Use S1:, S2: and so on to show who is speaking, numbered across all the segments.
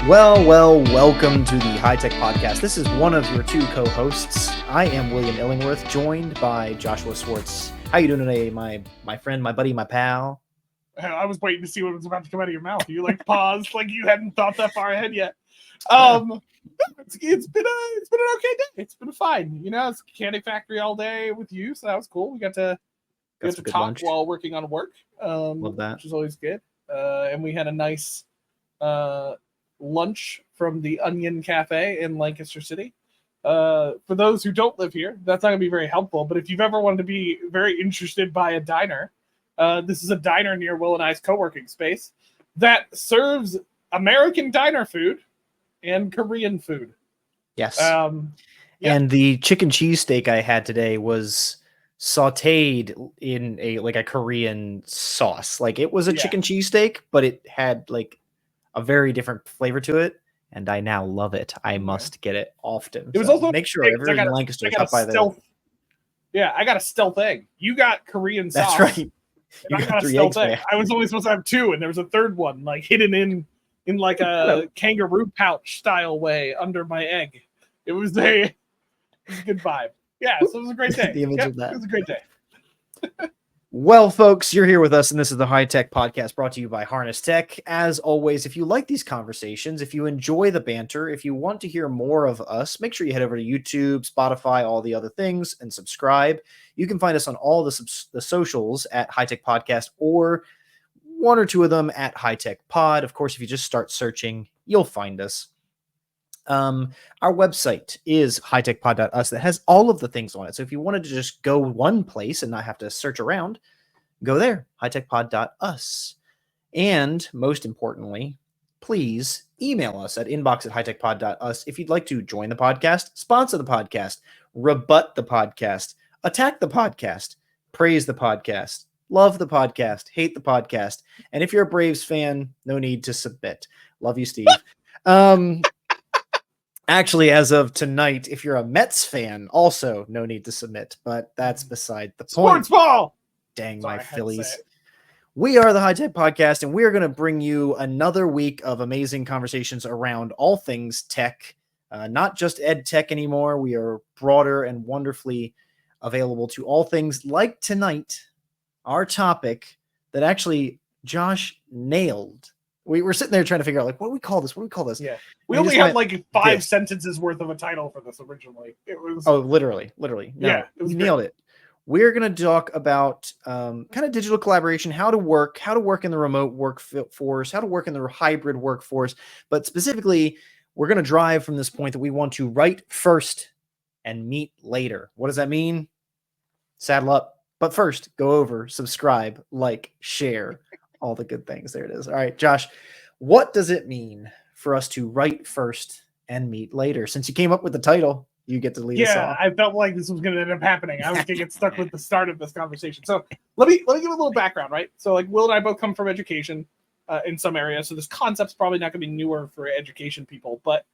S1: Welcome to the High Tech Podcast. This is one of your two co-hosts. I am William Illingworth, joined by Joshua Swartz. How you doing today, my friend, my buddy, my pal?
S2: I was waiting to see what was about to come out of your mouth. You paused like you hadn't thought that far ahead yet. It's been an okay day. It's been fine. It's Candy Factory all day with you, so that was cool. We got to talk
S1: lunch
S2: while working on work.
S1: Love that,
S2: which is always good. And we had a nice lunch from the Onion Cafe in Lancaster City. For those who don't live here, that's not going to be very helpful. But if you've ever wanted to be very interested by a diner, this is a diner near Will and I's co-working space that serves American diner food and Korean food.
S1: Yes. And the chicken cheesesteak I had today was sautéed in a Korean sauce. Like, it was a chicken cheesesteak, but it had a very different flavor to it, and I now love it. I must get it often.
S2: It was also
S1: make sure everyone in Lancaster stop by there.
S2: Yeah, I got a stealth egg. You got Korean sauce.
S1: That's right.
S2: I got a stealth egg. I was only supposed to have two, and there was a third one hidden in a kangaroo pouch style way under my egg. It was a good vibe. Yeah, so it was a great day.
S1: The image of that.
S2: It was a great day.
S1: Well, folks, you're here with us, and this is the High Tech Podcast brought to you by Harness Tech. As always, if you like these conversations, if you enjoy the banter, if you want to hear more of us, make sure you head over to YouTube, Spotify, all the other things, and subscribe. You can find us on all the socials at High Tech Podcast, or one or two of them at High Tech Pod. Of course, if you just start searching, you'll find us. Our website is hightechpod.us that has all of the things on it. So if you wanted to just go one place and not have to search around, go there, hightechpod.us. And most importantly, please email us at inbox@hightechpod.us if you'd like to join the podcast, sponsor the podcast, rebut the podcast, attack the podcast, praise the podcast, love the podcast, hate the podcast. And if you're a Braves fan, no need to submit. Love you, Steve. Actually, as of tonight, if you're a Mets fan, also no need to submit, but that's beside the point.
S2: Sports ball!
S1: Dang, my Phillies. We are the High Tech Podcast, and we are going to bring you another week of amazing conversations around all things tech, not just ed tech anymore. We are broader and wonderfully available to all things like tonight, our topic that actually Josh nailed. We were sitting there trying to figure out, what do we call this? What do we call this?
S2: Yeah. We only had 5 sentences worth of a title for this originally. It was
S1: literally. No,
S2: yeah, it was
S1: nailed it. We're going to talk about kind of digital collaboration, how to work in the remote workforce, how to work in the hybrid workforce. But specifically, we're going to drive from this point that we want to write first and meet later. What does that mean? Saddle up. But first, go over, subscribe, share. All the good things. There it is. All right, Josh, what does it mean for us to write first and meet later? Since you came up with the title, you get to lead us off.
S2: Yeah, I felt like this was going to end up happening. I was going to get stuck with the start of this conversation. So let me give a little background, right? So Will and I both come from education in some areas, so this concept's probably not going to be newer for education people, but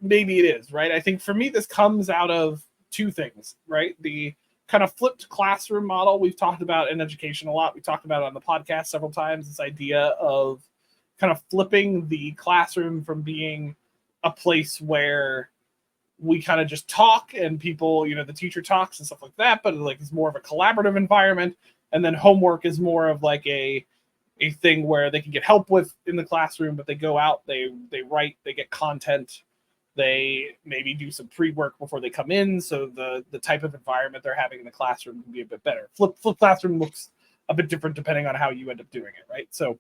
S2: maybe it is, right? I think for me, this comes out of two things, right? The kind of flipped classroom model we've talked about in education a lot. We talked about it on the podcast several times, this idea of kind of flipping the classroom from being a place where we kind of just talk and people, the teacher talks and stuff like that, but it's more of a collaborative environment. And then homework is more of a thing where they can get help with in the classroom, but they go out, they write, they get content, they maybe do some pre-work before they come in, so the type of environment they're having in the classroom can be a bit better. Flip classroom looks a bit different depending on how you end up doing it, right? So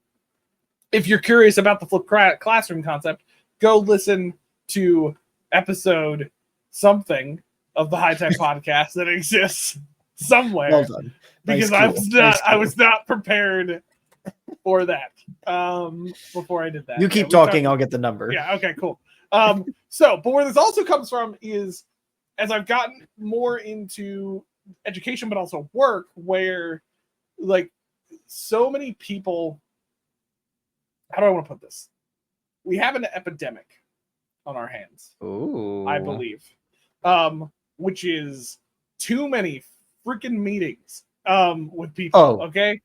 S2: if you're curious about the flip classroom concept, go listen to episode something of the High Tech Podcast that exists somewhere.
S1: Well done.
S2: Because I was not prepared for that before I did that.
S1: You keep talking, I'll get the number.
S2: Yeah, okay, cool. But where this also comes from is as I've gotten more into education, but also work, where so many people, how do I want to put this? We have an epidemic on our hands.
S1: Ooh.
S2: I believe, which is too many freaking meetings with people.
S1: Oh,
S2: okay,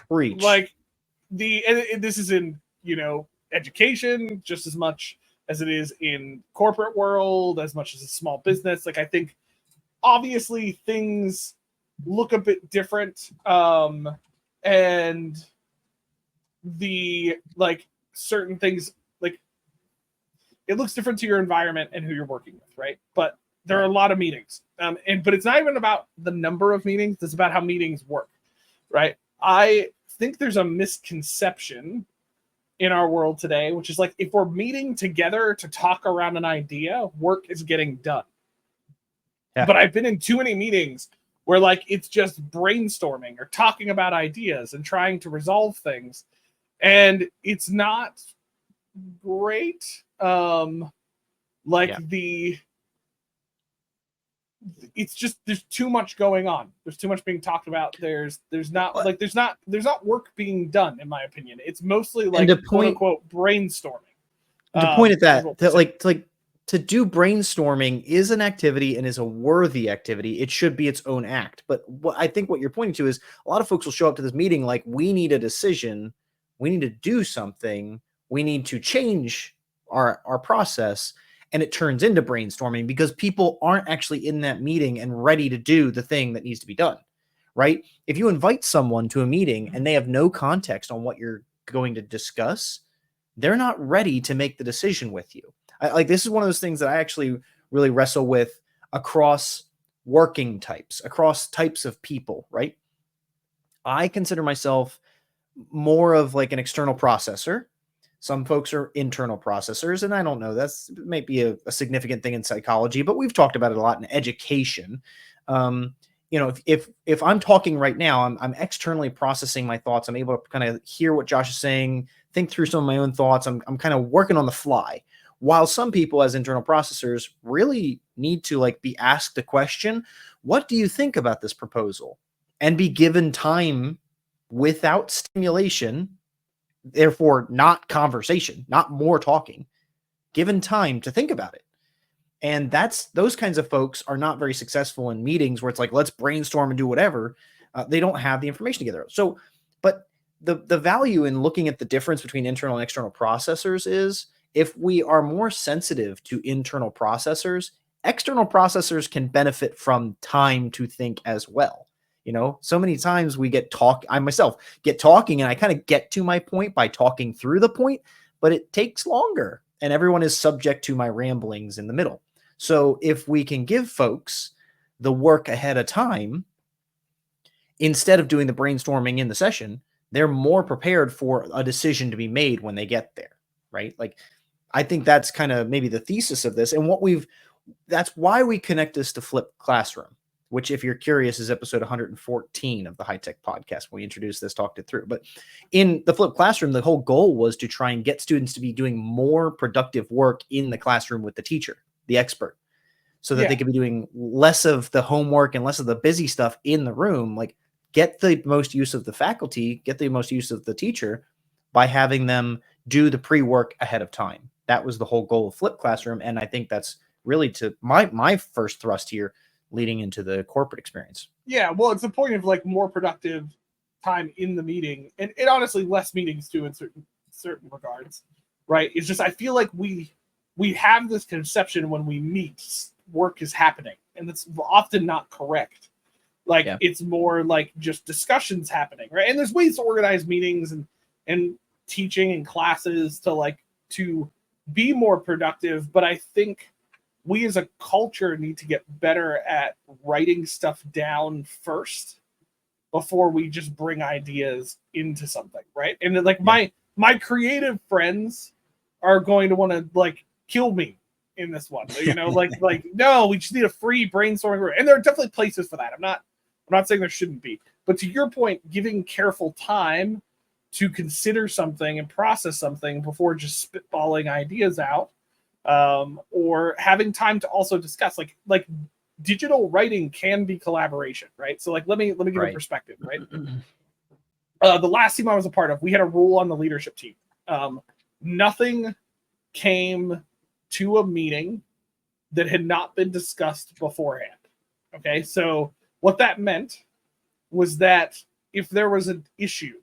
S1: preach.
S2: and this is in education just as much as it is in corporate world, as much as a small business. Like I think obviously things look a bit different, and the like certain things, like it looks different to your environment and who you're working with, right? But there are a lot of meetings, but it's not even about the number of meetings, it's about how meetings work, right? I think there's a misconception in our world today, which is like, if we're meeting together to talk around an idea, work is getting done. Yeah. But I've been in too many meetings where like it's just brainstorming or talking about ideas and trying to resolve things, and it's not great. It's just, there's too much going on. There's too much being talked about. There's not work being done, in my opinion. It's mostly like quote unquote brainstorming.
S1: To point at that to do brainstorming is an activity and is a worthy activity. It should be its own act. But I think what you're pointing to is a lot of folks will show up to this meeting like, we need a decision, we need to do something, we need to change our process. And it turns into brainstorming because people aren't actually in that meeting and ready to do the thing that needs to be done, right? If you invite someone to a meeting and they have no context on what you're going to discuss, they're not ready to make the decision with you. This is one of those things that I actually really wrestle with across working types, across types of people, right? I consider myself more of like an external processor. Some folks are internal processors, and I don't know, that's might be a significant thing in psychology, but we've talked about it a lot in education. If I'm talking right now, I'm externally processing my thoughts. I'm able to kind of hear what Josh is saying, think through some of my own thoughts. I'm kind of working on the fly. While some people as internal processors really need to like be asked a question, what do you think about this proposal? And be given time without stimulation, therefore not conversation, not more talking, given time to think about it. And those kinds of folks are not very successful in meetings where it's like, let's brainstorm and do whatever. They don't have the information together. So, but the value in looking at the difference between internal and external processors is, if we are more sensitive to internal processors, external processors can benefit from time to think as well. So many times I myself get talking and I kind of get to my point by talking through the point, but it takes longer and everyone is subject to my ramblings in the middle. So if we can give folks the work ahead of time, instead of doing the brainstorming in the session, they're more prepared for a decision to be made when they get there, right? Like, I think that's kind of maybe the thesis of this. And that's why we connect this to Flipped Classroom, which, if you're curious, is episode 114 of the High Tech Podcast. When we introduced this, talked it through. But in the Flipped Classroom, the whole goal was to try and get students to be doing more productive work in the classroom with the teacher, the expert, so that they could be doing less of the homework and less of the busy stuff in the room. Like, get the most use of the faculty, get the most use of the teacher by having them do the pre-work ahead of time. That was the whole goal of Flipped Classroom. And I think that's really to my first thrust here, leading into the corporate experience.
S2: Yeah, well, it's the point of like more productive time in the meeting, and honestly less meetings too in certain regards, right? It's just, I feel like we have this conception when we meet, work is happening, and that's often not correct. Like, it's more like just discussions happening, right? And there's ways to organize meetings and teaching and classes to be more productive, but I think we as a culture need to get better at writing stuff down first before we just bring ideas into something, right? And then, like, my creative friends are going to want to like kill me in this one, like no, we just need a free brainstorming room. And there are definitely places for that. I'm not saying there shouldn't be, but to your point, giving careful time to consider something and process something before just spitballing ideas out, or having time to also discuss, like digital writing can be collaboration, right? So like, let me give a perspective, right? The last team I was a part of, we had a rule on the leadership team. Nothing came to a meeting that had not been discussed beforehand. Okay, so what that meant was that if there was an issue,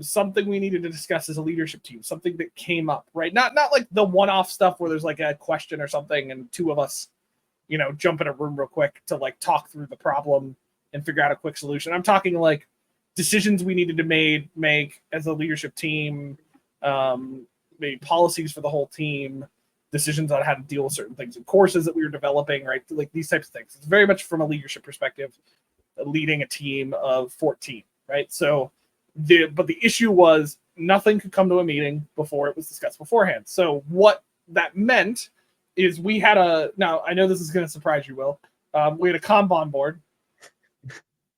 S2: something we needed to discuss as a leadership team, something that came up, right? Not like the one-off stuff where there's like a question or something and two of us, jump in a room real quick to like talk through the problem and figure out a quick solution. I'm talking like decisions we needed to make as a leadership team, maybe policies for the whole team, decisions on how to deal with certain things in courses that we were developing, right? Like these types of things. It's very much from a leadership perspective, leading a team of 14, right? So but the issue was nothing could come to a meeting before it was discussed beforehand. So what that meant is we had now I know this is going to surprise you, Will. We had a Kanban board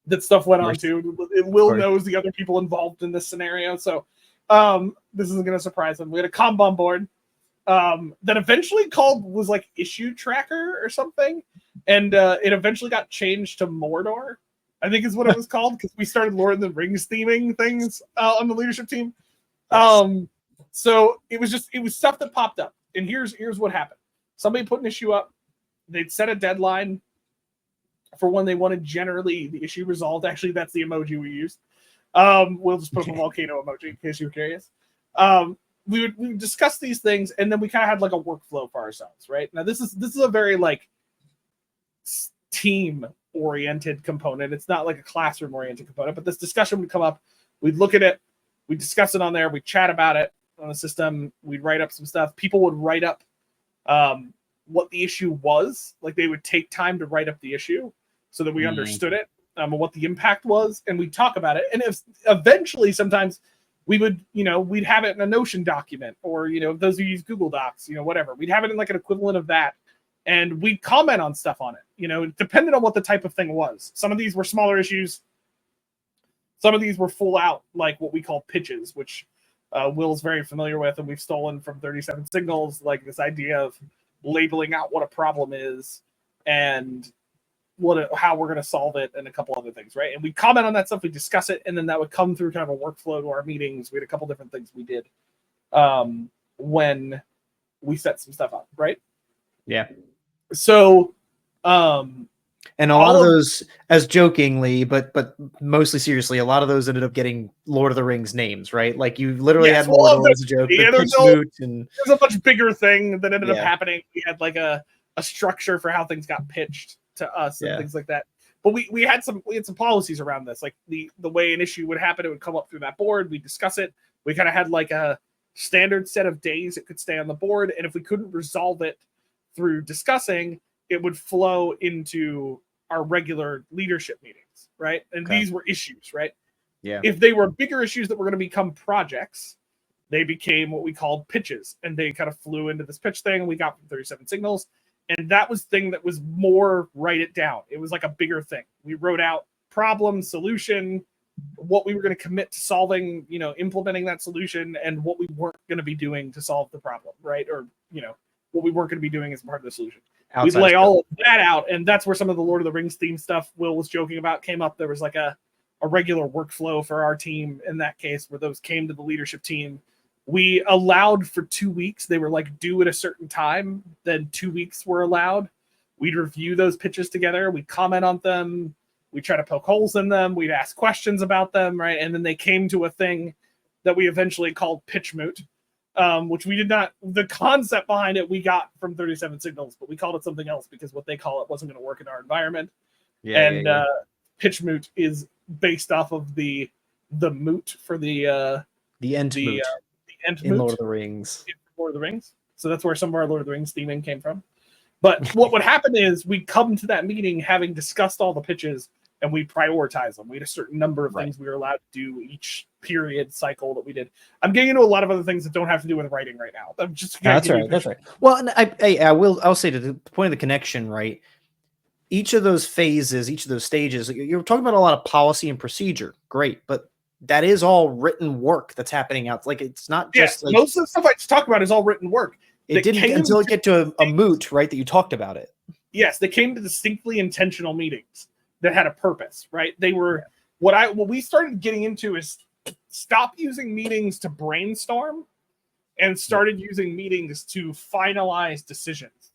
S2: that stuff went on to. Will knows the other people involved in this scenario. So this isn't going to surprise them. We had a Kanban board that eventually was like issue tracker or something. And it eventually got changed to Mordor, I think is what it was called, because we started Lord of the Rings theming things on the leadership team. Yes. So it was stuff that popped up. And here's what happened. Somebody put an issue up. They'd set a deadline for when they wanted generally the issue resolved. Actually, that's the emoji we used. We'll just put up a volcano emoji in case you're curious. We would discuss these things, and then we kind of had like a workflow for ourselves, right? Now this is a very like team oriented component. It's not like a classroom oriented component, but this discussion would come up. We'd look at it, we'd discuss it on there, we'd chat about it on the system, we'd write up some stuff. People would write up what the issue was. Like they would take time to write up the issue so that we understood it, and what the impact was, and we'd talk about it. And if eventually sometimes we would, we'd have it in a Notion document, or, those who use Google Docs, whatever. We'd have it in like an equivalent of that. And we'd comment on stuff on it, depending on what the type of thing was. Some of these were smaller issues. Some of these were full out, like what we call pitches, which Will's very familiar with, and we've stolen from 37 Signals, like this idea of labeling out what a problem is and how we're going to solve it, and a couple other things, right? And we comment on that stuff, we discuss it, and then that would come through kind of a workflow to our meetings. We had a couple different things we did when we set some stuff up, right?
S1: Yeah.
S2: So,
S1: and a lot of those, as jokingly, but mostly seriously, a lot of those ended up getting Lord of the Rings names, right? Like you literally had Mordor as a joke.
S2: Yeah, there's a much bigger thing that ended up happening. We had like a structure for how things got pitched to us and things like that. But we had some policies around this. Like the way an issue would happen, it would come up through that board. We discuss it. We kind of had like a standard set of days it could stay on the board, and if we couldn't resolve it through discussing, it would flow into our regular leadership meetings, right? And these were issues, right?
S1: Yeah.
S2: If they were bigger issues that were going to become projects, they became what we called pitches, and they kind of flew into this pitch thing we got from 37 Signals. And that was thing that was more write it down. It was like a bigger thing. We wrote out problem, solution, what we were going to commit to solving, implementing that solution, and what we weren't going to be doing to solve the problem, right? Or, what we weren't going to be doing as part of the solution. We'd lay all of that out, and that's where some of the Lord of the Rings theme stuff Will was joking about came up. There was like a regular workflow for our team in that case, where those came to the leadership team. We allowed for 2 weeks. They were like due at a certain time. Then 2 weeks were allowed. We'd review those pitches together. We'd comment on them. We'd try to poke holes in them. We'd ask questions about them, right? And then they came to a thing that we eventually called Pitch Moot, which we did not, the concept behind it we got from 37 Signals, but we called it something else because what they call it wasn't going to work in our environment. Pitch Moot is based off of the moot for the end moot
S1: in Lord of the Rings.
S2: Lord of the Rings. So that's where some of our Lord of the Rings theming came from. But what would happen is we'd come to that meeting having discussed all the pitches, and we prioritize them. We had a certain number of things we were allowed to do each period cycle that we did. I'm getting into a lot of other things that don't have to do with writing right now. I'm just
S1: that's right. That's right. Well, and I'll say to the point of the connection, right? Each of those phases, each of those stages, you're talking about a lot of policy and procedure. Great, but that is all written work that's happening out. Like it's not just like,
S2: most of the stuff I just talk about is all written work.
S1: It didn't until it get to a moot, right? That you talked about it.
S2: Yes, they came to distinctly intentional meetings that had a purpose, right? They were what we started getting into is stop using meetings to brainstorm and started using meetings to finalize decisions,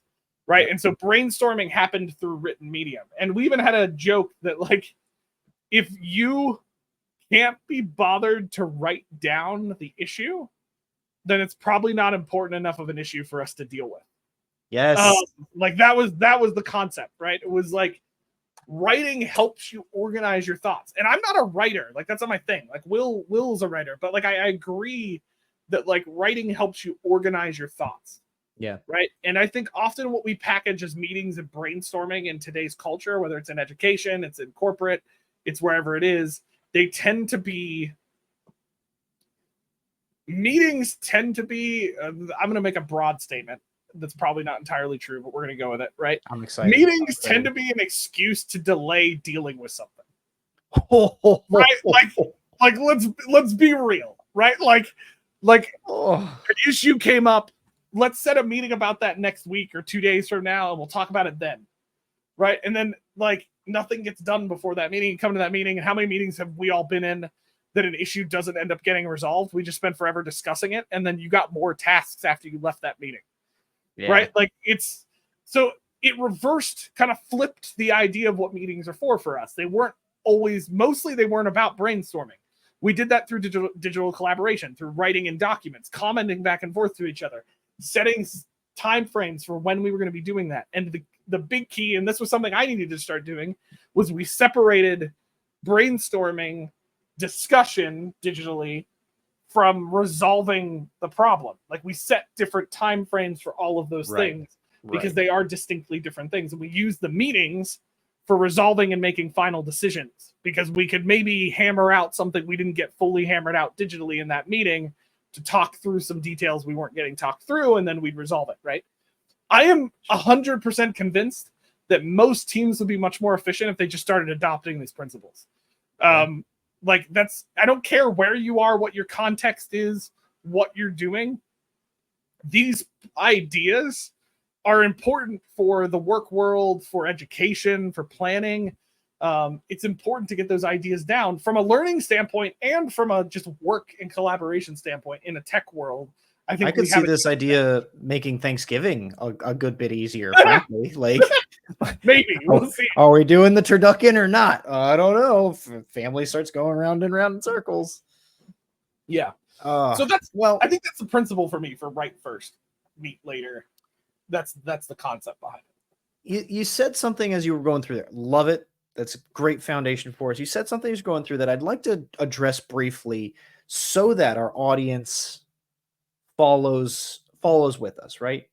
S2: right? And so brainstorming happened through written medium. And we even had a joke that like, if you can't be bothered to write down the issue, then it's probably not important enough of an issue for us to deal with.
S1: Yes.
S2: Like that was the concept, right? It was like writing helps you organize your thoughts. And I'm not a writer, like that's not my thing. Like Will's a writer, but like I agree that like writing helps you organize your thoughts.
S1: Yeah.
S2: Right. And I think often what we package as meetings and brainstorming in today's culture, whether it's in education, it's in corporate, it's wherever it is, meetings tend to be, I'm going to make a broad statement that's probably not entirely true, but we're going to go with it, right?
S1: I'm excited.
S2: Meetings tend to be an excuse to delay dealing with something. Right? Like let's be real, right? Like an issue came up, let's set a meeting about that next week or 2 days from now, and we'll talk about it then. Right? And then like nothing gets done before that meeting. You come to that meeting, and how many meetings have we all been in that an issue doesn't end up getting resolved? We just spent forever discussing it, and then you got more tasks after you left that meeting. Yeah. Right? Like it reversed, kind of flipped the idea of what meetings are for us. They weren't mostly they weren't about brainstorming. We did that through digital collaboration, through writing in documents, commenting back and forth to each other, setting time frames for when we were going to be doing that. And the big key, and this was something I needed to start doing, was we separated brainstorming discussion digitally from resolving the problem. Like we set different time frames for all of those things because they are distinctly different things. And we use the meetings for resolving and making final decisions, because we could maybe hammer out something we didn't get fully hammered out digitally in that meeting to talk through some details we weren't getting talked through, and then we'd resolve it, right? I am 100% convinced that most teams would be much more efficient if they just started adopting these principles. Like I don't care where you are, what your context is, what you're doing. These ideas are important for the work world, for education, for planning. It's important to get those ideas down from a learning standpoint and from a just work and collaboration standpoint in a tech world. I think
S1: I could see this idea making Thanksgiving a good bit easier, frankly. Like,
S2: maybe we'll see.
S1: Are we doing the turducken or not? I don't know. Family starts going round and round in circles.
S2: Yeah. So I think that's the principle for me for write first, meet later. That's the concept behind
S1: it. You said something as you were going through there. Love it. That's a great foundation for us. You said something as you're going through that I'd like to address briefly so that our audience follows with us, right?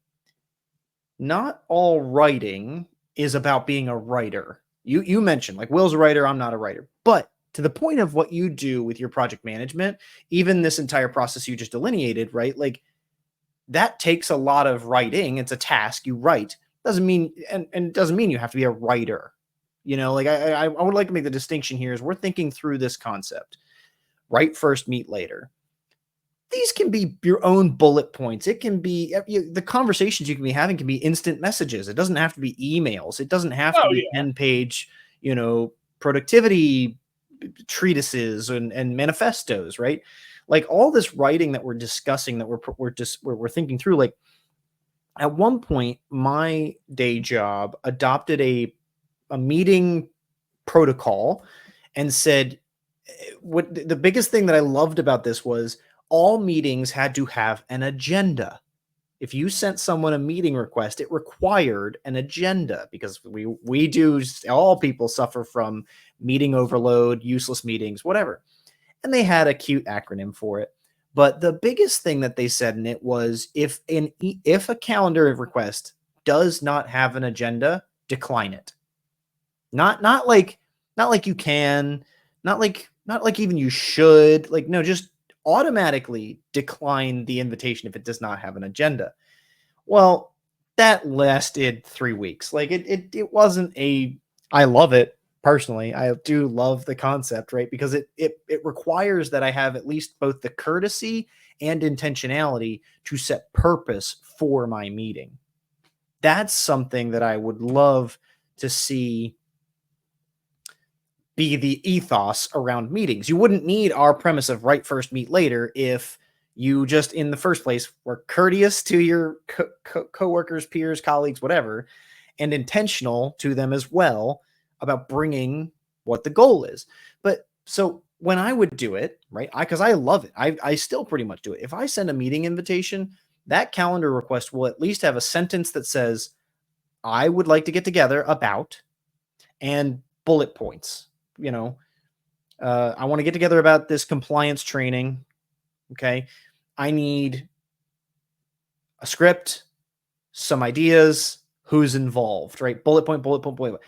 S1: Not all writing is about being a writer. You mentioned like Will's a writer, I'm not a writer. But to the point of what you do with your project management, even this entire process you just delineated, right? Like that takes a lot of writing. It's a task you write. Doesn't mean and it doesn't mean you have to be a writer. You know, like I would like to make the distinction here is we're thinking through this concept. Write first, meet later. These can be your own bullet points. It can be the conversations you can be having can be instant messages. It doesn't have to be emails. It doesn't have to be 10-page, productivity treatises and manifestos, right? Like all this writing that we're discussing that we're thinking through. Like at one point, my day job adopted a meeting protocol and said what the biggest thing that I loved about this was all meetings had to have an agenda. If you sent someone a meeting request, it required an agenda because all people suffer from meeting overload, useless meetings, whatever. And they had a cute acronym for it. But the biggest thing that they said in it was if a calendar request does not have an agenda, decline it. Not like you can, not like even you should, like, no, just automatically decline the invitation if it does not have an agenda. Well, that lasted 3 weeks. Like it wasn't I love it personally. I do love the concept, right? Because it requires that I have at least both the courtesy and intentionality to set purpose for my meeting. That's something that I would love to see be the ethos around meetings. You wouldn't need our premise of write first, meet later if you just in the first place were courteous to your coworkers, peers, colleagues, whatever, and intentional to them as well about bringing what the goal is. But so when I would do it, right? Because I love it. I still pretty much do it. If I send a meeting invitation, that calendar request will at least have a sentence that says, I would like to get together about, and bullet points. You know, I want to get together about this compliance training. Okay. I need a script, some ideas, who's involved, right? Bullet point, bullet point, bullet point.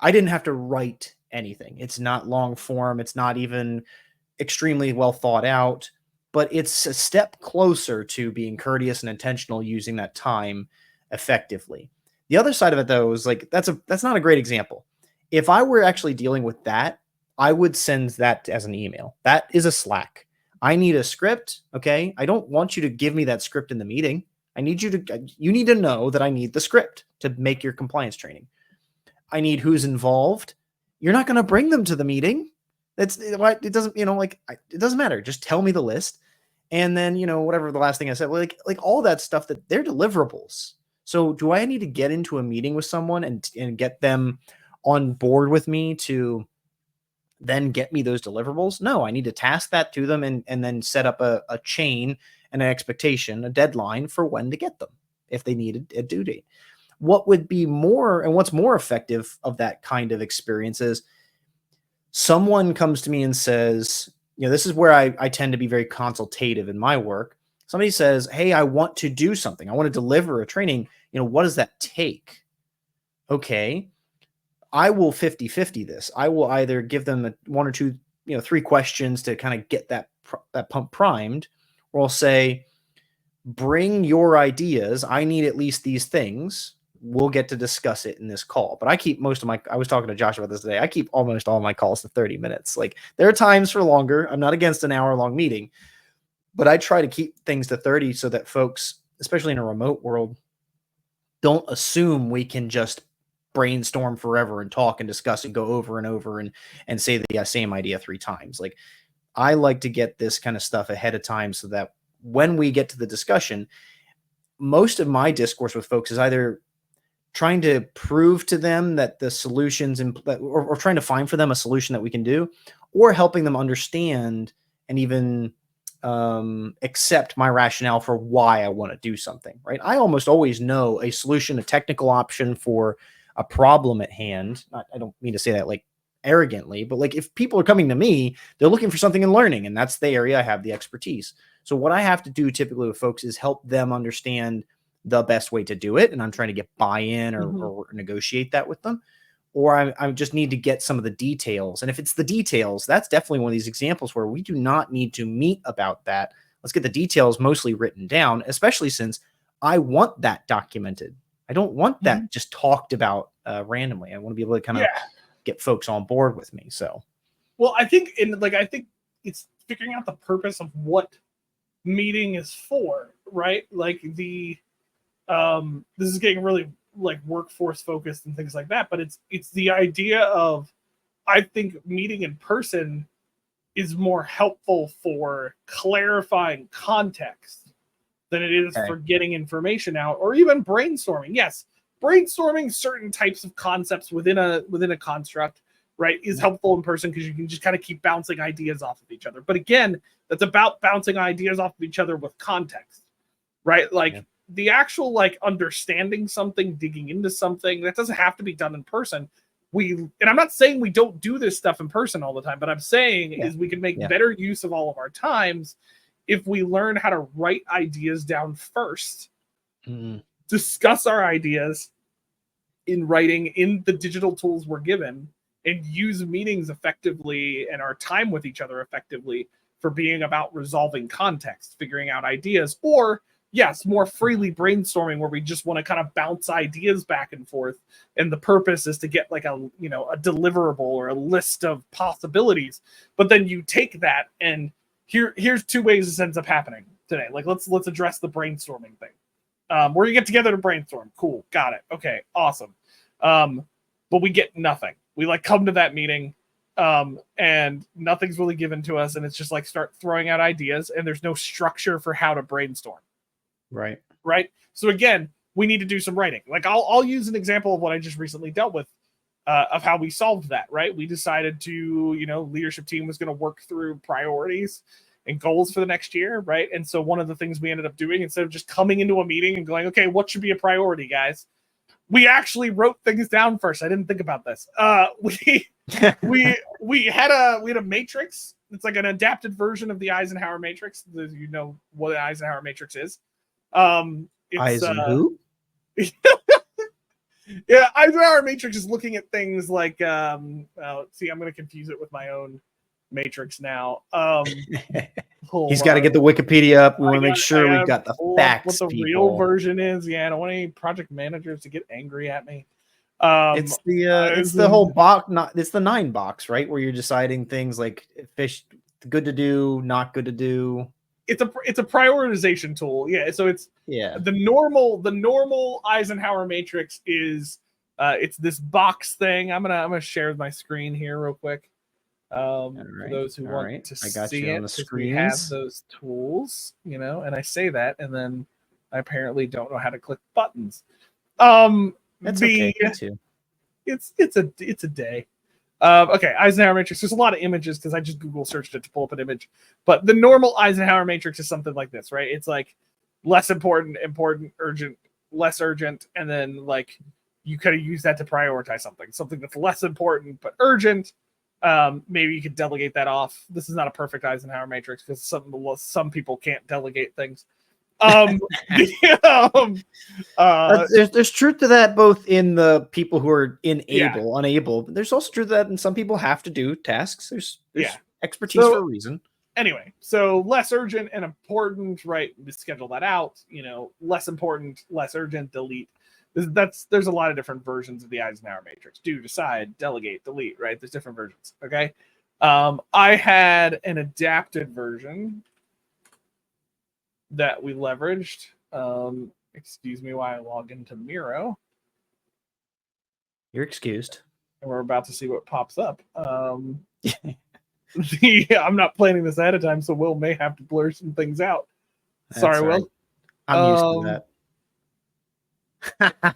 S1: I didn't have to write anything. It's not long form. It's not even extremely well thought out, but it's a step closer to being courteous and intentional using that time effectively. The other side of it though is like that's not a great example. If I were actually dealing with that, I would send that as an email. That is a Slack. I need a script, okay? I don't want you to give me that script in the meeting. You need to know that I need the script to make your compliance training. I need who's involved. You're not going to bring them to the meeting. It doesn't, it doesn't matter. Just tell me the list. And then, whatever the last thing I said, like all that stuff, that they're deliverables. So do I need to get into a meeting with someone and get them on board with me to then get me those deliverables? No, I need to task that to them and then set up a chain and an expectation, a deadline for when to get them if they need a due date. What would be more, and what's more effective of that kind of experience is someone comes to me and says, this is where I tend to be very consultative in my work. Somebody says, hey, I want to do something. I want to deliver a training. What does that take? Okay. I will 50-50 this. I will either give them one or two, 3 questions to kind of get that pump primed, or I'll say, bring your ideas. I need at least these things. We'll get to discuss it in this call. But I keep I was talking to Josh about this today. I keep almost all my calls to 30 minutes. Like there are times for longer. I'm not against an hour-long meeting, but I try to keep things to 30 so that folks, especially in a remote world, don't assume we can just brainstorm forever and talk and discuss and go over and over and say the same idea 3 times. Like I like to get this kind of stuff ahead of time so that when we get to the discussion, most of my discourse with folks is either trying to prove to them that the solutions or trying to find for them a solution that we can do, or helping them understand and even accept my rationale for why I want to do something, right? I almost always know a solution, a technical option for a problem at hand. I don't mean to say that like arrogantly, but like if people are coming to me, they're looking for something in learning, and that's the area I have the expertise. So what I have to do typically with folks is help them understand the best way to do it. And I'm trying to get buy-in or negotiate that with them. Or I just need to get some of the details. And if it's the details, that's definitely one of these examples where we do not need to meet about that. Let's get the details mostly written down, especially since I want that documented. I don't want that just talked about randomly. I want to be able to kind of get folks on board with me. So,
S2: well, I think it's figuring out the purpose of what meeting is for, right? Like this is getting really like workforce focused and things like that, but it's the idea of, I think meeting in person is more helpful for clarifying context than it is for getting information out, or even brainstorming. Yes, brainstorming certain types of concepts within a construct, right, is helpful in person because you can just kind of keep bouncing ideas off of each other. But again, that's about bouncing ideas off of each other with context, right? Like the actual like understanding something, digging into something, that doesn't have to be done in person. And I'm not saying we don't do this stuff in person all the time, but I'm saying is we can make better use of all of our times if we learn how to write ideas down first, discuss our ideas in writing in the digital tools we're given, and use meetings effectively and our time with each other effectively for being about resolving context, figuring out ideas, or yes, more freely brainstorming where we just want to kind of bounce ideas back and forth. And the purpose is to get like a deliverable or a list of possibilities. But then you take that and here's 2 ways this ends up happening today. Like let's address the brainstorming thing. Where you get together to brainstorm. Cool. Got it. Okay. Awesome. But we get nothing. We like come to that meeting and nothing's really given to us. And it's just like start throwing out ideas and there's no structure for how to brainstorm.
S1: Right.
S2: So again, we need to do some writing. Like I'll use an example of what I just recently dealt with. of how we solved that, right? We decided to, leadership team was going to work through priorities and goals for the next year, right? And so one of the things we ended up doing, instead of just coming into a meeting and going, okay, what should be a priority, guys? We actually wrote things down first. I didn't think about this. We had a matrix. It's like an adapted version of the Eisenhower matrix. You know what the Eisenhower matrix is. It's
S1: who?
S2: Yeah, Eisenhower matrix is looking at things like see, I'm going to confuse it with my own matrix now.
S1: He's got to get the Wikipedia up. We want to make sure we've got the facts.
S2: What the real version is. Yeah, I don't want any project managers to get angry at me.
S1: It's the whole box. It's the 9 box, right? Where you're deciding things like fish, good to do, not good to do.
S2: It's a prioritization tool. Yeah, so it's the normal Eisenhower matrix is it's this box thing. I'm gonna share my screen here real quick. For those who want to see it,
S1: on the screen.
S2: We have those tools, and I say that, and then I apparently don't know how to click buttons.
S1: That's okay. Me too.
S2: It's a day. Okay, Eisenhower matrix. There's a lot of images because I just Google searched it to pull up an image. But the normal Eisenhower matrix is something like this, right? It's like less important, urgent, less urgent, and then like you could have used that to prioritize something that's less important but urgent. Maybe you could delegate that off. This is not a perfect Eisenhower matrix because some people can't delegate things.
S1: There's truth to that both in the people who are unable. But there's also truth to that in some people have to do tasks. There's expertise for a reason.
S2: Anyway, so less urgent and important, right? We schedule that out. Less important, less urgent, delete. There's a lot of different versions of the Eisenhower matrix. Do, decide, delegate, delete, right? There's different versions. Okay. I had an adapted version that we leveraged. Excuse me while I log into Miro.
S1: You're excused.
S2: And we're about to see what pops up. I'm not planning this ahead of time, so Will may have to blur some things out. Sorry, right. Will.
S1: I'm used to that.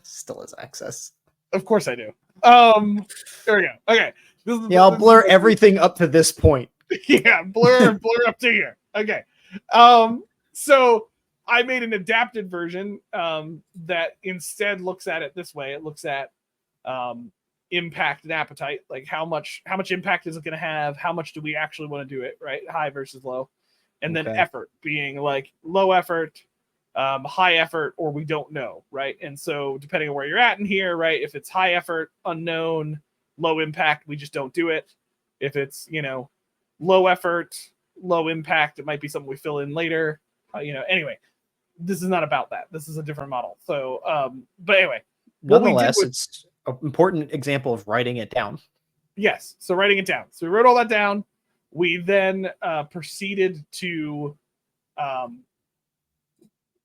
S1: Still has access.
S2: Of course I do. There we go. Okay.
S1: I'll blur everything up to this point.
S2: Yeah, blur up to here. Okay. So I made an adapted version that instead looks at it this way. It looks at impact and appetite, like how much impact is it going to have? How much do we actually want to do it, right? High versus low. And then effort being like low effort, high effort, or we don't know, right? And so depending on where you're at in here, right? If it's high effort, unknown, low impact, we just don't do it. If it's, low effort, low impact, it might be something we fill in later. Anyway, this is not about that. This is a different model. So, but anyway,
S1: nonetheless, it's an important example of writing it down.
S2: Yes. So writing it down. So we wrote all that down. We then proceeded to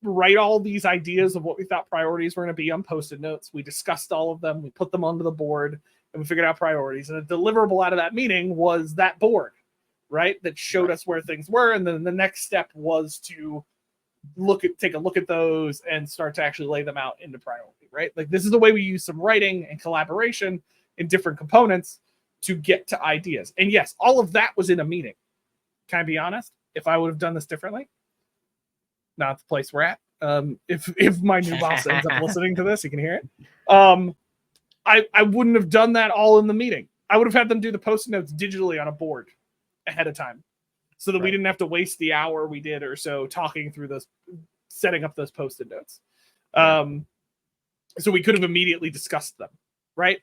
S2: write all these ideas of what we thought priorities were going to be on Post-it notes. We discussed all of them. We put them onto the board and we figured out priorities. And a deliverable out of that meeting was that board, right? That showed us where things were. And then the next step was to take a look at those and start to actually lay them out into priority, right? Like this is the way we use some writing and collaboration in different components to get to ideas. And yes, all of that was in a meeting. Can I be honest? If I would have done this differently, not the place we're at. If my new boss ends up listening to this, you can hear it. I wouldn't have done that all in the meeting. I would have had them do the Post-it notes digitally on a board ahead of time so that we didn't have to waste the hour we did or so talking through those, setting up those Post-it notes. So we could have immediately discussed them, right?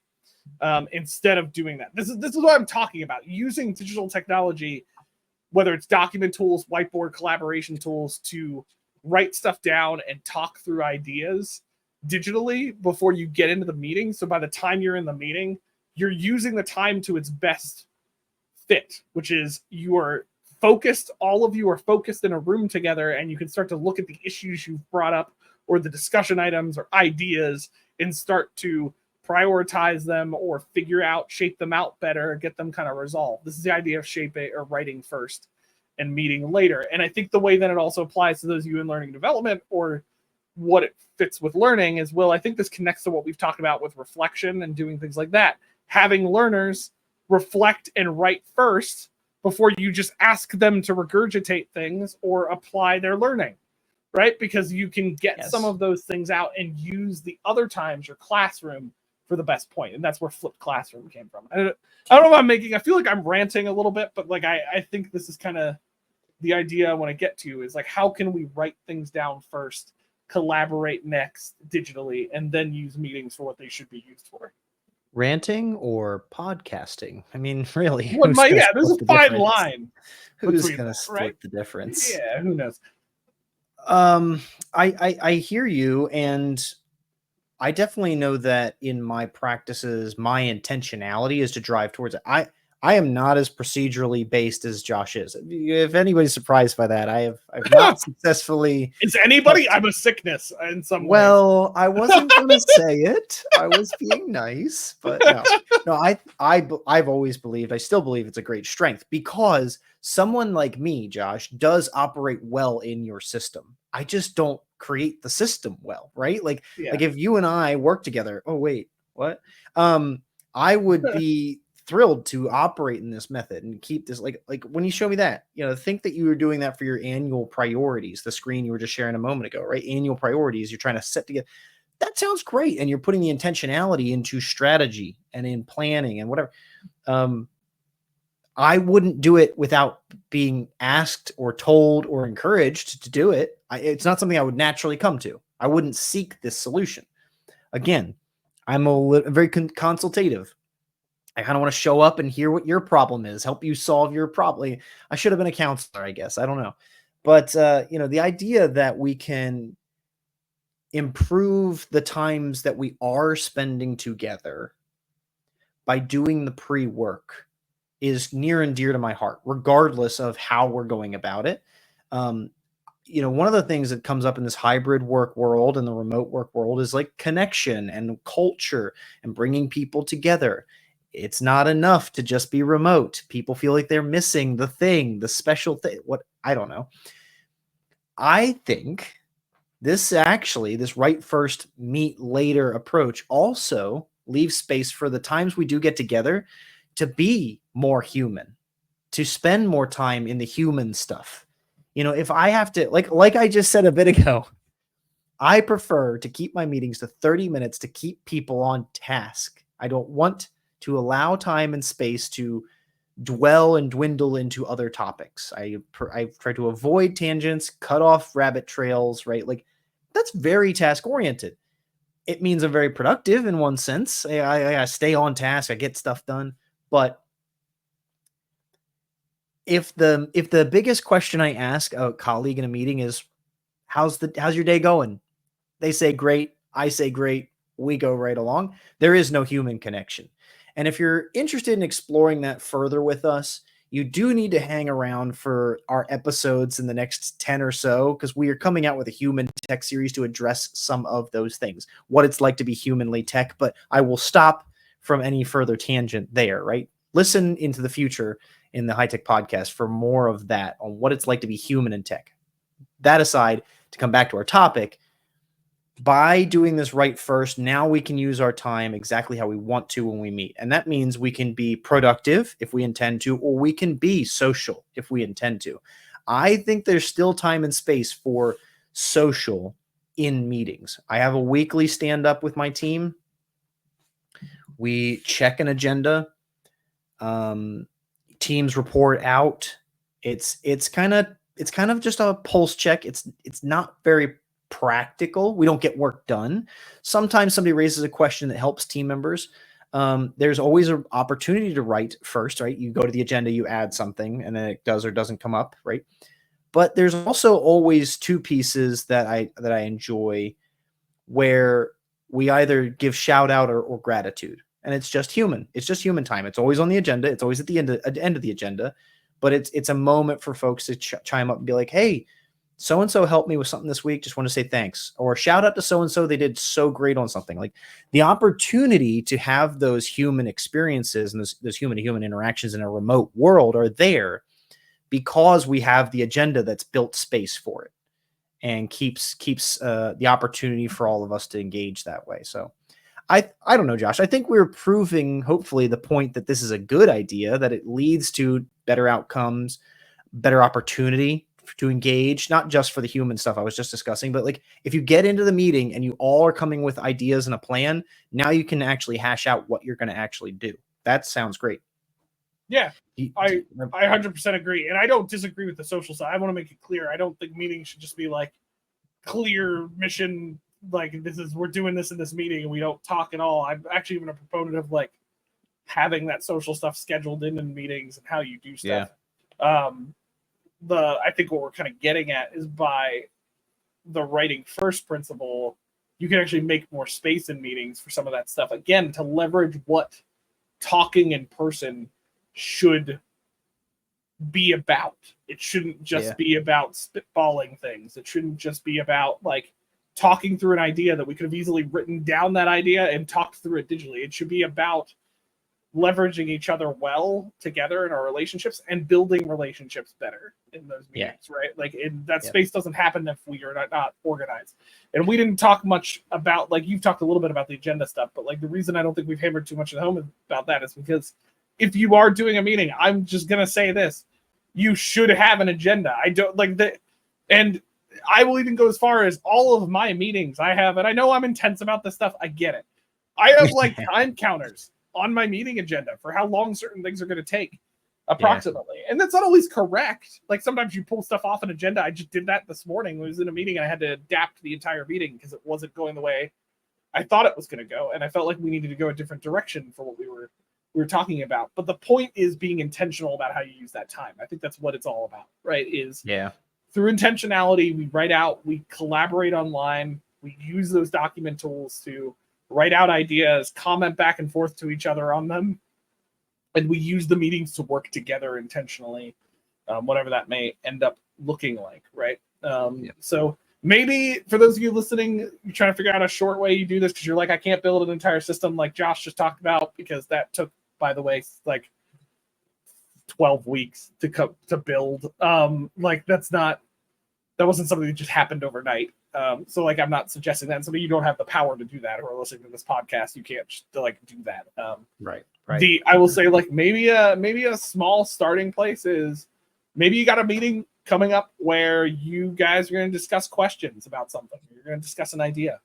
S2: Instead of doing that. This is what I'm talking about. Using digital technology, whether it's document tools, whiteboard collaboration tools, to write stuff down and talk through ideas digitally before you get into the meeting. So by the time you're in the meeting, you're using the time to its best fit, which is you are focused. All of you are focused in a room together, and you can start to look at the issues you've brought up or the discussion items or ideas and start to prioritize them or shape them out better, get them kind of resolved. This is the idea of shaping or writing first and meeting later. And I think the way that it also applies to those of you in learning and development, or what it fits with learning, is, Will, I think this connects to what we've talked about with reflection and doing things like that. having learners reflect and write first before you just ask them to regurgitate things or apply their learning, right? Because you can get some of those things out and use the other times your classroom for the best point. And that's where flipped classroom came from. I don't know if I feel like I'm ranting a little bit, but like I think this is kind of the idea I want to get to, is like, how can we write things down first, collaborate next digitally, and then use meetings for what they should be used for?
S1: Ranting or podcasting? I mean, really,
S2: there's a fine line.
S1: Who's going to split the difference?
S2: Yeah, who knows?
S1: I hear you, and I definitely know that in my practices, my intentionality is to drive towards it. I am not as procedurally based as Josh is. If anybody's surprised by that, I've not successfely.
S2: Is anybody? I'm a sickness in some way.
S1: Well, I wasn't going to say it. I was being nice, but no. I've always believed. I still believe it's a great strength, because someone like me, Josh, does operate well in your system. I just don't create the system well, right? Like if you and I work together. Oh wait, what? I would be thrilled to operate in this method and keep this, like when you show me that, think that you were doing that for your annual priorities, the screen you were just sharing a moment ago, right? Annual priorities you're trying to set together. That sounds great. And you're putting the intentionality into strategy and in planning and whatever. I wouldn't do it without being asked or told or encouraged to do it. It's not something I would naturally come to. I wouldn't seek this solution. Again, I'm very consultative. I kind of want to show up and hear what your problem is, help you solve your problem. I should have been a counselor, I guess. I don't know. But, the idea that we can improve the times that we are spending together by doing the pre-work is near and dear to my heart, regardless of how we're going about it. One of the things that comes up in this hybrid work world and the remote work world is like connection and culture and bringing people together. It's not enough to just be remote. People feel like they're missing the thing, the special thing. I don't know. I think this write first, meet later approach also leaves space for the times we do get together to be more human, to spend more time in the human stuff. If I have to, like I just said a bit ago, I prefer to keep my meetings to 30 minutes to keep people on task. I don't want to allow time and space to dwell and dwindle into other topics. I try to avoid tangents, cut off rabbit trails, right? Like that's very task oriented. It means I'm very productive in one sense. I stay on task. I get stuff done. But if the biggest question I ask a colleague in a meeting is, how's your day going? They say great. I say great. We go right along. There is no human connection. And if you're interested in exploring that further with us, you do need to hang around for our episodes in the next 10 or so, because we are coming out with a human tech series to address some of those things, what it's like to be humanly tech. But I will stop from any further tangent there, right? Listen into the future in the High Tech Podcast for more of that on what it's like to be human in tech. That aside, to come back to our topic, by doing this right first, now we can use our time exactly how we want to when we meet. And that means we can be productive if we intend to, or we can be social if we intend to. I think there's still time and space for social in meetings. I have a weekly stand-up with my team. We check an agenda. Teams report out. It's kind of just a pulse check. It's not very practical. We don't get work done. Sometimes somebody raises a question that helps team members. There's always an opportunity to write first, right? You go to the agenda, you add something, and then it does or doesn't come up, right? But there's also always two pieces that I enjoy, where we either give shout out or gratitude, and it's just human. It's just human time. It's always on the agenda. It's always at the end of the agenda, but it's a moment for folks to chime up and be like, hey, so-and-so helped me with something this week. Just want to say thanks. Or shout out to so-and-so. They did so great on something. Like the opportunity to have those human experiences and those human-to-human interactions in a remote world are there because we have the agenda that's built space for it and keeps the opportunity for all of us to engage that way. So I don't know, Josh. I think we're proving, hopefully, the point that this is a good idea, that it leads to better outcomes, better opportunity to engage, not just for the human stuff I was just discussing, but like if you get into the meeting and you all are coming with ideas and a plan, now you can actually hash out what you're going to actually do. That sounds great.
S2: Yeah, I 100% agree. And I don't disagree with the social side. I want to make it clear. I don't think meetings should just be like clear mission, like we're doing this in this meeting and we don't talk at all. I'm actually even a proponent of like having that social stuff scheduled in meetings and how you do stuff. Yeah. I think what we're kind of getting at is by the writing first principle, you can actually make more space in meetings for some of that stuff. Again, to leverage what talking in person should be about. It shouldn't just be about spitballing things. It shouldn't just be about like talking through an idea that we could have easily written down that idea and talked through it digitally. It should be about leveraging each other well together in our relationships and building relationships better in those meetings, right? Like that space doesn't happen if we are not organized. And we didn't talk much about, like you've talked a little bit about the agenda stuff, but like the reason I don't think we've hammered too much at home about that is because if you are doing a meeting, I'm just going to say this, you should have an agenda. I don't like that. And I will even go as far as all of my meetings I have, and I know I'm intense about this stuff. I get it. I have like time counters on my meeting agenda for how long certain things are going to take approximately. And that's not always correct. Like sometimes you pull stuff off an agenda. I just did that this morning. I was in a meeting and I had to adapt the entire meeting because it wasn't going the way I thought it was going to go. And I felt like we needed to go a different direction for what we were talking about. But the point is being intentional about how you use that time. I think that's what it's all about, right? Is through intentionality, we write out, we collaborate online, we use those document tools to write out ideas, comment back and forth to each other on them, and we use the meetings to work together intentionally, whatever that may end up looking like, right? So maybe for those of you listening, you're trying to figure out a short way you do this because you're like, I can't build an entire system like Josh just talked about, because that took, by the way, like 12 weeks to build. Like that wasn't something that just happened overnight. So like, I'm not suggesting that. So you don't have the power to do that, or listening to this podcast, you can't just like do that.
S1: Right.
S2: I will say like maybe a small starting place is maybe you got a meeting coming up where you guys are going to discuss questions about something. You're going to discuss an idea.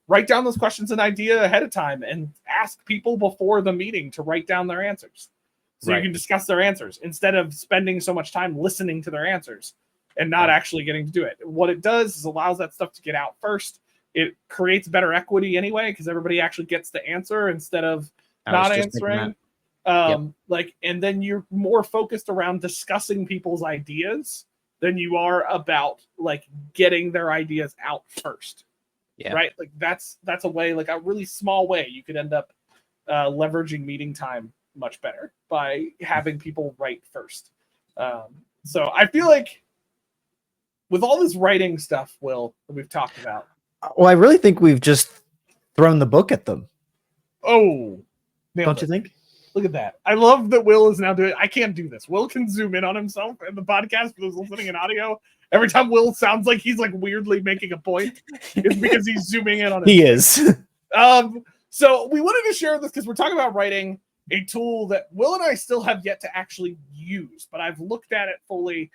S2: Write down those questions and idea ahead of time and ask people before the meeting to write down their answers. So you can discuss their answers instead of spending so much time listening to their answers and not actually getting to do it. What it does is allows that stuff to get out first. It creates better equity anyway, because everybody actually gets the answer instead of not answering. Like, and then you're more focused around discussing people's ideas than you are about like getting their ideas out first. Right. Like that's a way, like a really small way you could end up leveraging meeting time much better by having people write first. So I feel like with all this writing stuff, Will, that we've talked about.
S1: Well, I really think we've just thrown the book at them.
S2: Oh,
S1: don't you think?
S2: Look at that. I love that Will is now doing it. I can't do this. Will can zoom in on himself in the podcast for those listening in audio. Every time Will sounds like he's like weirdly making a point, it's because he's zooming in on it.
S1: He is.
S2: So we wanted to share this because we're talking about writing, a tool that Will and I still have yet to actually use, but I've looked at it fully.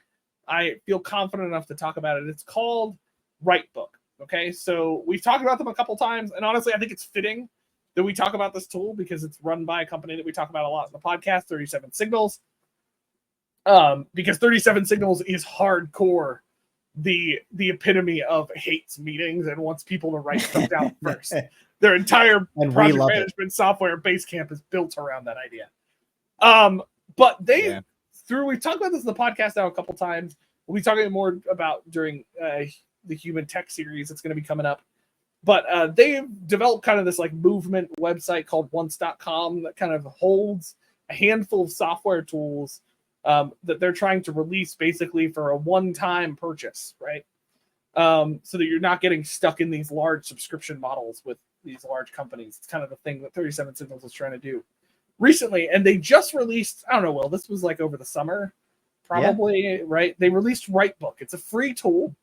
S2: I feel confident enough to talk about it. It's called Writebook. Okay, so we've talked about them a couple times, and honestly, I think it's fitting that we talk about this tool because it's run by a company that we talk about a lot in the podcast, 37 Signals. Because 37 Signals is hardcore the epitome of hates meetings and wants people to write stuff down first. Their entire project management software Basecamp is built around that idea. But we've talked about this in the podcast now a couple times. We'll be talking more about during the Human Tech series that's going to be coming up. But they've developed kind of this like movement website called once.com that kind of holds a handful of software tools that they're trying to release basically for a one-time purchase, right? So that you're not getting stuck in these large subscription models with these large companies. It's kind of the thing that 37 Signals is trying to do recently. And they just released, I don't know, Will, this was like over the summer, probably, right? They released Writebook. It's a free tool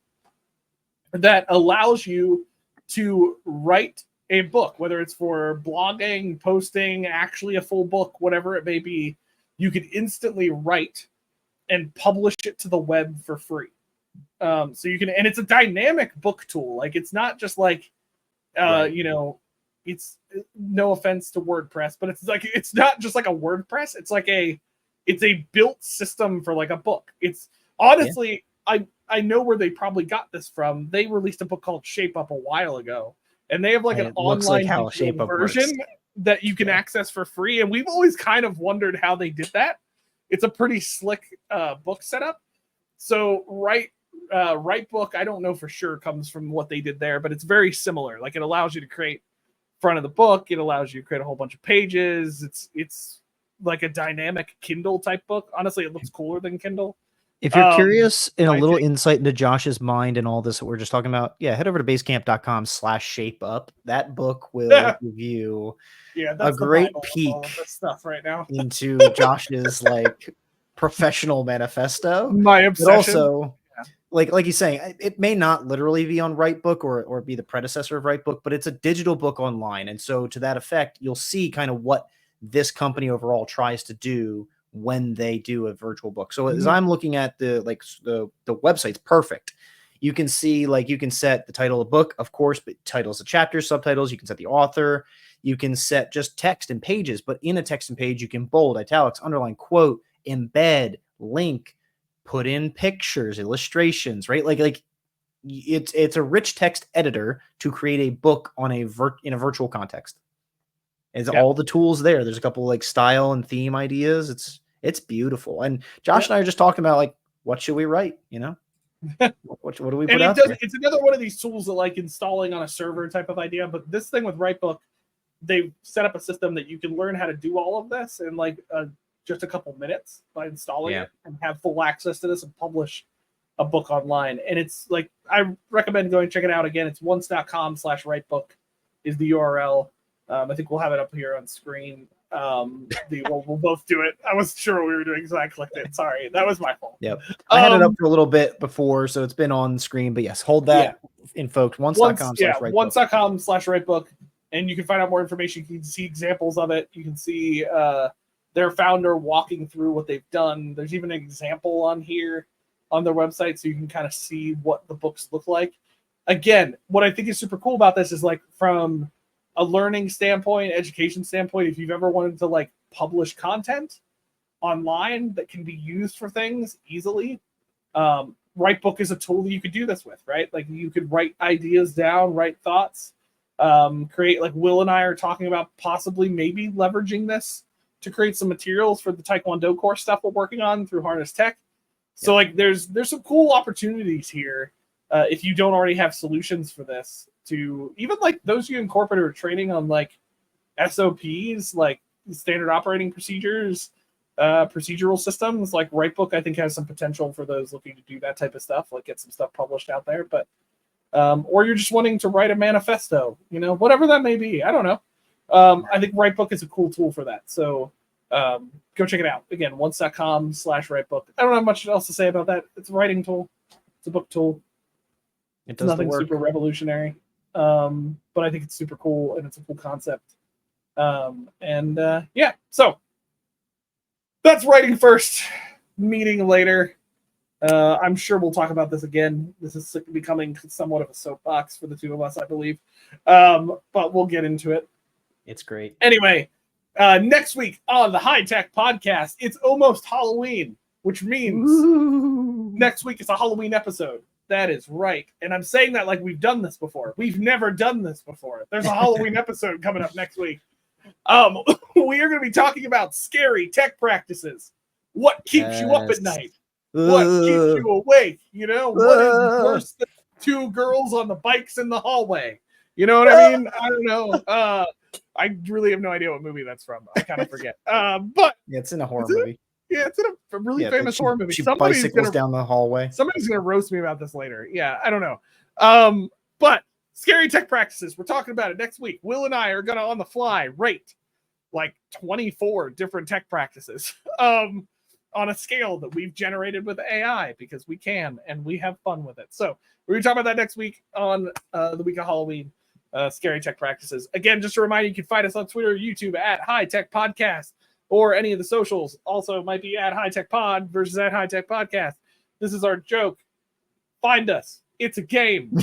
S2: that allows you to write a book, whether it's for blogging, posting, actually a full book, whatever it may be, you could instantly write and publish it to the web for free. So you can, and it's a dynamic book tool. Like it's not just like, you know, it's no offense to WordPress, but it's like, it's not just like a WordPress. It's like it's a built system for like a book. It's honestly, I know where they probably got this from. They released a book called Shape Up a while ago, and they have like an online version that you can access for free. And we've always kind of wondered how they did that. It's a pretty slick book setup. So Writebook, I don't know for sure comes from what they did there, but it's very similar. Like it allows you to create front of the book. It allows you to create a whole bunch of pages. It's like a dynamic Kindle type book. Honestly, it looks cooler than Kindle.
S1: If you're curious in a little insight into Josh's mind and all this that we're just talking about, head over to basecamp.com/shapeup. That book will give you a great peek
S2: stuff right now
S1: into Josh's like professional manifesto.
S2: My obsession.
S1: But also, like he's saying, it may not literally be on Writebook or be the predecessor of Writebook, but it's a digital book online. And so to that effect, you'll see kind of what this company overall tries to do when they do a virtual book. So as I'm looking at the website's perfect. You can see, like, you can set the title of the book, of course, but titles of chapters, subtitles, you can set the author, you can set just text and pages, but in a text and page, you can bold, italics, underline, quote, embed, link, put in pictures, illustrations, right? Like it's a rich text editor to create a book on in a virtual context. It's all the tools there. There's a couple like style and theme ideas. It's beautiful. And Josh and I are just talking about like, what should we write? You know, what do we put out there?
S2: It's another one of these tools that like installing on a server type of idea. But this thing with Writebook, they've set up a system that you can learn how to do all of this in like just a couple minutes by installing it and have full access to this and publish a book online. And it's like, I recommend going check it out. Again, it's once.com/writebook is the URL. I think we'll have it up here on screen. We'll both do it. I wasn't sure what we were doing, so I clicked it. Sorry, that was my fault.
S1: Yep. I had it up for a little bit before, so it's been on screen. But yes, hold that in, folks. Once.com/writebook.
S2: Once.com/writebook. And you can find out more information. You can see examples of it. You can see their founder walking through what they've done. There's even an example on here on their website, so you can kind of see what the books look like. Again, what I think is super cool about this is like from a learning standpoint, education standpoint, if you've ever wanted to like publish content online that can be used for things easily, Writebook is a tool that you could do this with, right? Like you could write ideas down, write thoughts, create, like Will and I are talking about possibly maybe leveraging this to create some materials for the Taekwondo course stuff we're working on through Harness Tech. So like there's some cool opportunities here if you don't already have solutions for this, to even like those you incorporate or training on like SOPs, like standard operating procedures, procedural systems. Like Writebook, I think has some potential for those looking to do that type of stuff, like get some stuff published out there. But or you're just wanting to write a manifesto, you know, whatever that may be. I don't know. I think Writebook is a cool tool for that. So go check it out. Again, once.com/Writebook. I don't have much else to say about that. It's a writing tool. It's a book tool.
S1: It does
S2: nothing super revolutionary. But I think it's super cool and it's a cool concept. So that's writing first, meeting later. I'm sure we'll talk about this again. This is becoming somewhat of a soapbox for the two of us, I believe. But we'll get into it.
S1: It's great.
S2: Anyway, next week on the High Tech Podcast, it's almost Halloween, which means next week is a Halloween episode. That is right. And I'm saying that like we've done this before. We've never done this before. There's a Halloween episode coming up next week. We are going to be talking about scary tech practices. What keeps you up at night? What keeps you awake? You know, what is worse than two girls on the bikes in the hallway? You know what I mean? I don't know. I really have no idea what movie that's from. I kind of forget. But
S1: it's in a horror movie.
S2: Yeah, it's in a really famous horror movie.
S1: She bicycles down the hallway.
S2: Somebody's going to roast me about this later. Yeah, I don't know. But scary tech practices, we're talking about it next week. Will and I are going to, on the fly, rate like 24 different tech practices on a scale that we've generated with AI because we can, and we have fun with it. So we're going to talk about that next week on the week of Halloween. scary tech practices. Again, just a reminder, you can find us on Twitter, YouTube at High Tech Podcast, or any of the socials. Also, might be at High Tech Pod versus at High Tech Podcast. This is our joke. Find us. It's a game.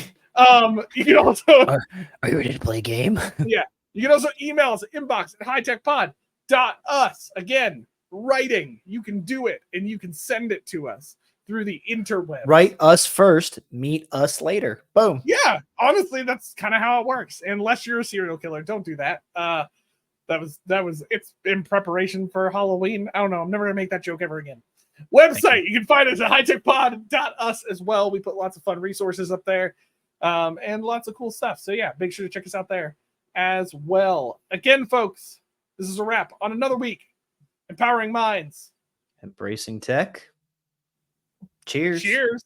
S2: You can also
S1: Are you ready to play a game?
S2: yeah. You can also email us at inbox@hightechpod.us. Again, writing. You can do it, and you can send it to us through the interweb.
S1: Write us first, meet us later. Boom.
S2: Yeah, honestly, that's kind of how it works. Unless you're a serial killer, don't do that. That was it's in preparation for Halloween. I don't know. I'm never gonna make that joke ever again. Website, you can find us at hightechpod.us as well. We put lots of fun resources up there, and lots of cool stuff. So yeah, make sure to check us out there as well. Again, folks, this is a wrap on another week. Empowering minds.
S1: Embracing tech. Cheers.
S2: Cheers.